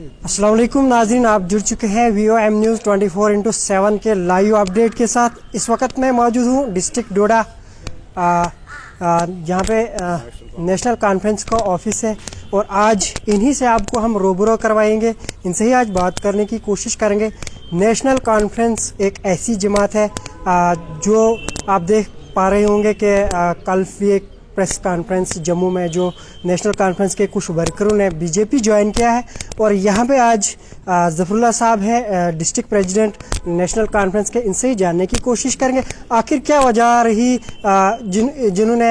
अस्सलाम वालेकुम नाज़रीन, आप जुड़ चुके हैं VOM न्यूज़ 24/7 के लाइव अपडेट के साथ। इस वक्त मैं मौजूद हूँ डिस्ट्रिक्ट डोडा, यहाँ पे नेशनल कॉन्फ्रेंस का ऑफिस है और आज इन्हीं से आपको हम रूबरू करवाएंगे, इनसे ही आज बात करने की कोशिश करेंगे। नेशनल कॉन्फ्रेंस एक ऐसी जमात है जो आप देख पा रहे होंगे कि कल भी एक प्रेस कॉन्फ्रेंस जम्मू में जो नेशनल कॉन्फ्रेंस के कुछ वर्करों ने बीजेपी ज्वाइन किया है और यहाँ पे आज ज़फ़रुल्लाह साहब हैं डिस्ट्रिक्ट प्रेसिडेंट नेशनल कॉन्फ्रेंस के, इनसे ही जानने की कोशिश करेंगे आखिर क्या वजह रही जिन्होंने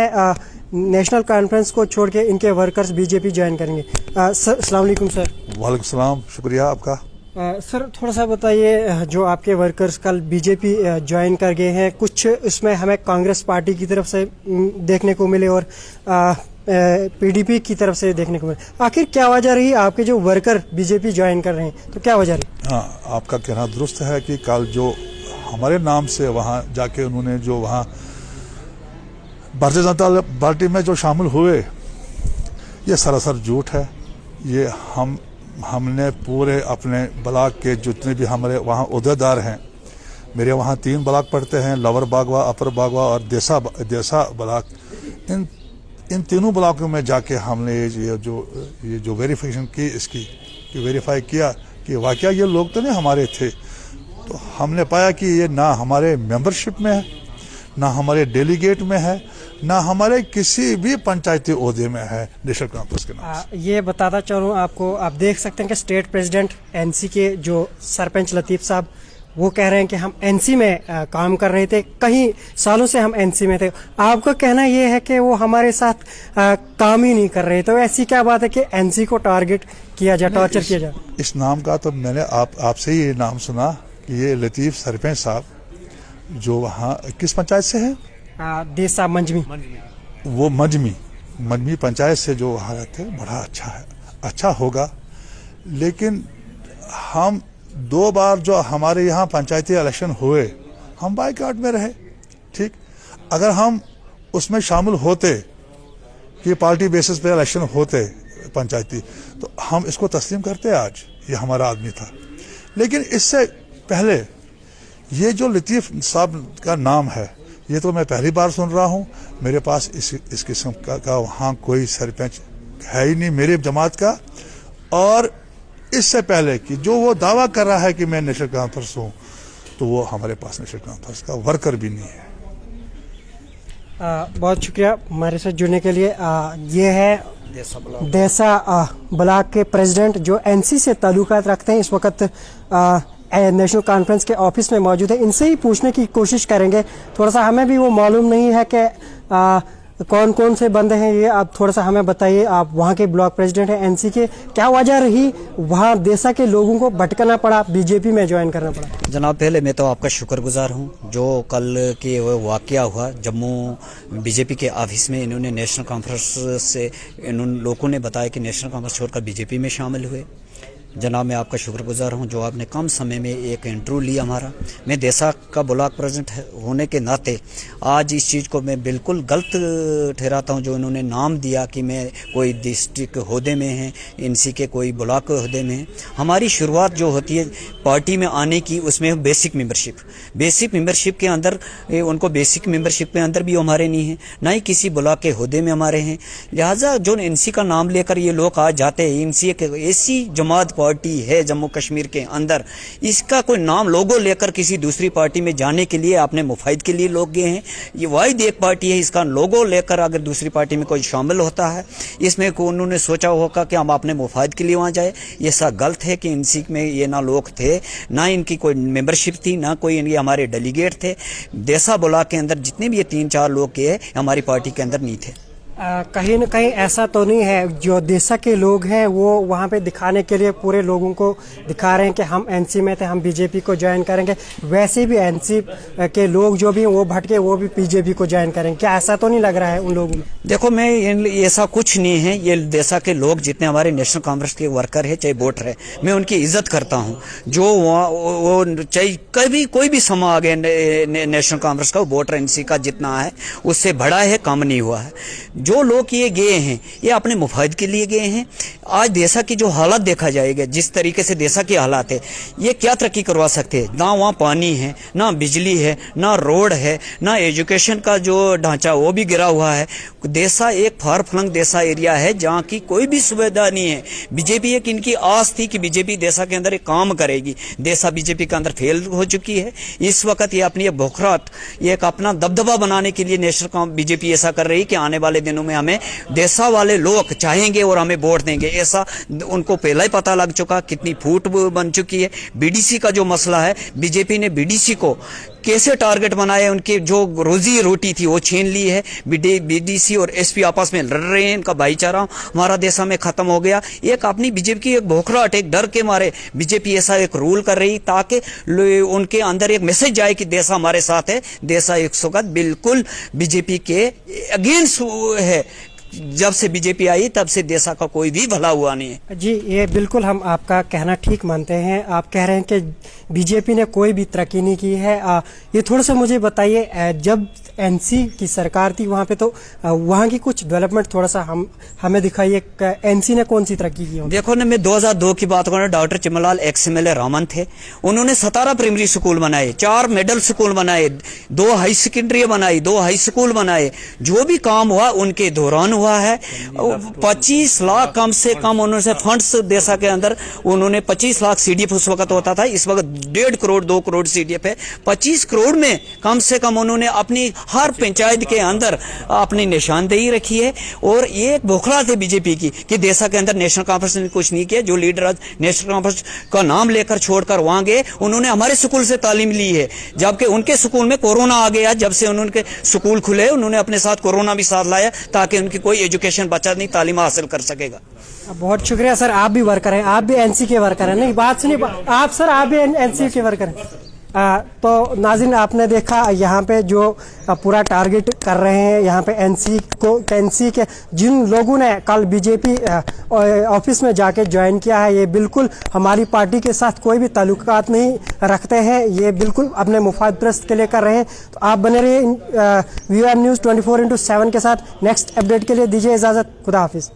नेशनल कॉन्फ्रेंस को छोड़ के इनके वर्कर्स बीजेपी ज्वाइन करेंगे। अस्सलाम वालेकुम सर। वालेकुम सलाम, शुक्रिया आपका। सर थोड़ा सा बताइए, जो आपके वर्कर्स कल बीजेपी ज्वाइन कर गए हैं, कुछ इसमें हमें कांग्रेस पार्टी की तरफ से देखने को मिले और PDP की तरफ से देखने को मिले, आखिर क्या वजह रही आपके जो वर्कर बीजेपी ज्वाइन कर ररहे हैं, तो क्या वजह रही? हाँ, आपका कहना दुरुस्त है कि कल जो हमारे नाम से वहाँ जाके उन्होंने जो वहाँ भारतीय जनता पार्टी में जो शामिल हुए, ये सरासर झूठ है। ये हमने पूरे अपने ब्लॉक के जितने भी हमारे वहाँ ओहदेदार हैं, मेरे वहाँ 3 ब्लॉक पड़ते हैं, लोअर बागवा, अपर बागवा और देसा ब्लॉक, इन तीनों ब्लॉकों में जाके हमने ये जो वेरिफिकेशन की, इसकी वेरीफाई किया कि वाकया ये लोग तो नहीं हमारे थे। तो हमने पाया कि ये ना हमारे मेंबरशिप में है, ना हमारे डेलीगेट में है, ना हमारे किसी भी पंचायती ओहदे में है नेशनल कॉन्फ्रेंस के नाम से। ये बताता चलूँ आपको, आप देख सकते हैं कि स्टेट प्रेसिडेंट NC के जो सरपंच लतीफ़ साहब, वो कह रहे हैं कि हम NC में काम कर रहे थे, कई सालों से हम NC में थे। आपका कहना ये है कि वो हमारे साथ काम ही नहीं कर रहे, तो ऐसी क्या बात है कि NC को टारगेट किया जाए, टॉर्चर किया जाए? इस नाम का तो मैंने आपसे ही ये नाम सुना कि ये लतीफ़ सरपंच साहब जो वहाँ किस पंचायत से है? देसा मंजमी, वो मंजमी पंचायत से जो वहाँ थे, बड़ा अच्छा है, अच्छा होगा। लेकिन हम 2 बार जो हमारे यहाँ पंचायती इलेक्शन हुए, हम बाइकआउट में रहे। ठीक, अगर हम उसमें शामिल होते कि पार्टी बेसिस पे इलेक्शन होते पंचायती, तो हम इसको तस्लीम करते। आज ये हमारा आदमी था। लेकिन इससे पहले ये जो लतीफ़ साहब का नाम है, ये तो मैं पहली बार सुन रहा हूँ। मेरे पास इस किस्म का वहाँ कोई सरपंच है ही नहीं मेरे जमात का। और इससे पहले कि जो वो दावा कर रहा है कि मैं नेशनल कॉन्फ्रेंस हूँ, तो वो हमारे पास नेशनल कॉन्फ्रेंस का वर्कर भी नहीं है। बहुत शुक्रिया हमारे साथ जुड़ने के लिए। ये है देसा ब्लॉक के प्रेसिडेंट जो NC से ताल्लुकात रखते हैं, इस वक्त नेशनल कॉन्फ्रेंस के ऑफिस में मौजूद है। इनसे ही पूछने की कोशिश करेंगे, थोड़ा सा हमें भी वो मालूम नहीं है कि कौन कौन से बंदे हैं ये, आप थोड़ा सा हमें बताइए। आप वहाँ के ब्लॉक प्रेसिडेंट हैं NC के, क्या वजह रही वहाँ देसा के लोगों को भटकना पड़ा, बीजेपी में ज्वाइन करना पड़ा? जनाब, पहले मैं तो आपका शुक्रगुजार हूँ जो कल के वाक़या हुआ जम्मू बीजेपी के ऑफिस में, इन्होंने नेशनल कॉन्फ्रेंस से इन लोगों ने बताया कि नेशनल कॉन्फ्रेंस छोड़कर बीजेपी में शामिल हुए। जनाब, मैं आपका शुक्रगुजार हूं जो आपने कम समय में एक इंटरव्यू लिया हमारा। मैं देसा का ब्लॉक प्रेसिडेंट होने के नाते आज इस चीज़ को मैं बिल्कुल गलत ठहराता हूं जो इन्होंने नाम दिया कि मैं कोई डिस्ट्रिक्ट ओहदे में है, NC के कोई ब्लॉक ओहदे में है। हमारी शुरुआत जो होती है पार्टी में आने की, उसमें बेसिक मेंबरशिप के अंदर उनको बेसिक मेंबरशिप के अंदर भी हमारे नहीं है, ना ही किसी ब्लॉक के ओहदे में हमारे हैं। लिहाजा जो NC का नाम लेकर ये लोग आज जाते हैं, NC एक ऐसी जमात पार्टी है जम्मू कश्मीर के अंदर, इसका कोई नाम लोगो लेकर किसी दूसरी पार्टी में जाने के लिए अपने मुफाइद के लिए लोग गए हैं। ये वाहिद एक पार्टी है, इसका लोगो लेकर अगर दूसरी पार्टी में कोई शामिल होता है, इसमें उन्होंने सोचा होगा कि हम अपने मुफाइद के लिए वहाँ जाए। ये सब गलत है कि NC में ये ना लोग थे, ना इनकी कोई मेंबरशिप थी, ना कोई इनके हमारे डेलीगेट थे। देसा ब्लॉक के अंदर जितने भी ये 3-4 लोग के हमारी पार्टी के अंदर नहीं थे। कहीं न कहीं ऐसा तो नहीं है जो देसा के लोग हैं वो वहाँ पे दिखाने के लिए पूरे लोगों को दिखा रहे हैं कि हम NC में थे, हम बीजेपी को ज्वाइन करेंगे, वैसे भी NC के लोग जो भी हैं वो भटके वो भी बीजेपी को ज्वाइन करेंगे, क्या ऐसा तो नहीं लग रहा है उन लोगों में? देखो, मैं ऐसा कुछ नहीं है। ये देसा के लोग जितने हमारे नेशनल कांग्रेस के वर्कर है, चाहे वोटर है, मैं उनकी इज्जत करता हूँ। जो वो चाहे कभी कोई भी समा आ गया नेशनल कांग्रेस का, वोटर NC का जितना है उससे बड़ा है, कम नहीं हुआ है। जो लोग ये गए हैं ये अपने मुफाद के लिए गए हैं। आज देशा की जो हालात देखा जाएगा, जिस तरीके से देशा के हालात है, ये क्या तरक्की करवा सकते हैं? ना वहाँ पानी है, ना बिजली है, ना रोड है, ना एजुकेशन का जो ढांचा वो भी गिरा हुआ है। देशा एक फार फ्लंग देशा एरिया है जहाँ की कोई भी सुविधा नहीं है। बीजेपी एक इनकी आस थी कि बीजेपी देशा के अंदर एक काम करेगी। देशा बीजेपी के अंदर फेल हो चुकी है। इस वक्त ये अपनी भोखराट, ये एक अपना दबदबा बनाने के लिए नेशनल बीजेपी ऐसा कर रही है कि आने वाले दिनों में हमें देशा वाले लोग चाहेंगे और हमें वोट देंगे। ऐसा उनको पहले ही पता लग चुका, कितनी फूट बन चुकी है। बीडीसी का जो मसला है, बीजेपी ने बीडीसी को कैसे टारगेट बनाया, उनकी जो रोजी रोटी थी वो छीन ली है। बीडीसी और एसपी आपस में लड़ रहे हैं, इनका भाईचारा हमारा देश में खत्म हो गया। एक अपनी बीजेपी की एक भोखराट, एक डर के मारे बीजेपी ऐसा एक रूल कर रही ताकि उनके अंदर एक मैसेज जाए कि देश हमारे साथ है। देश एक वक्त बिल्कुल बीजेपी के अगेंस्ट है। जब से बीजेपी आई तब से देशा का कोई भी भला हुआ नहीं है। जी, ये बिल्कुल हम आपका कहना ठीक मानते हैं। आप कह रहे हैं कि बीजेपी ने कोई भी तरक्की नहीं की है। ये थोड़ा सा मुझे बताइए, जब एनसी की सरकार थी वहाँ पे तो वहाँ की कुछ डेवलपमेंट थोड़ा सा हमें दिखाइए। एनसी ने कौन सी तरक्की की? देखो ना, मैं 2002 की बात करूँ, डॉक्टर चिमलाल एक्स-एमएलए रामन थे। उन्होंने 17 प्राइमरी स्कूल बनाए, 4 मिडिल स्कूल बनाए, 2 हाई सेकेंडरी बनाई, 2 हाई स्कूल बनाए। जो भी काम हुआ उनके दौरान हुआ है। 25 लाख कम से कम उन्होंने फंड्स देशा के अंदर, उन्होंने 25 लाख सीडीएफ उस वक्त होता था, इस वक्त 1.5 करोड़ 2 करोड़ सीडीएफ है। 25 करोड़ में कम से कम उन्होंने अपनी हर पंचायत के अंदर अपनी निशानदेही रखी है। और ये एक बोखला थे बीजेपी की कि देशा के अंदर नेशनल कॉन्फ्रेंस ने कुछ नहीं किया। जो लीडर आज नेशनल कॉन्फ्रेंस का नाम लेकर छोड़कर वहां गए, उन्होंने हमारे स्कूल से तालीम ली है, जबकि उनके स्कूल में कोरोना आ गया। जब से उनके स्कूल खुले, उन्होंने अपने साथ कोरोना भी साथ लाया ताकि उनकी कोई एजुकेशन बच्चा नहीं तालीम हासिल कर सकेगा। बहुत शुक्रिया सर, आप भी वर्कर हैं, आप भी एनसी के वर्कर हैं। नहीं, बात सुनिए आप सर, आप भी एनसी के वर्कर हैं। तो नाज़रीन, आपने देखा यहाँ पे जो पूरा टारगेट कर रहे हैं यहाँ पे एनसी के जिन लोगों ने कल बीजेपी ऑफिस में जाके ज्वाइन किया है, ये बिल्कुल हमारी पार्टी के साथ कोई भी ताल्लुकात नहीं रखते हैं। ये बिल्कुल अपने मुफाद परस्त के लिए कर रहे हैं। तो आप बने रहिए VOM न्यूज़ 24/7 के साथ। नेक्स्ट अपडेट के लिए दीजिए इजाज़त। खुदा हाफिज़।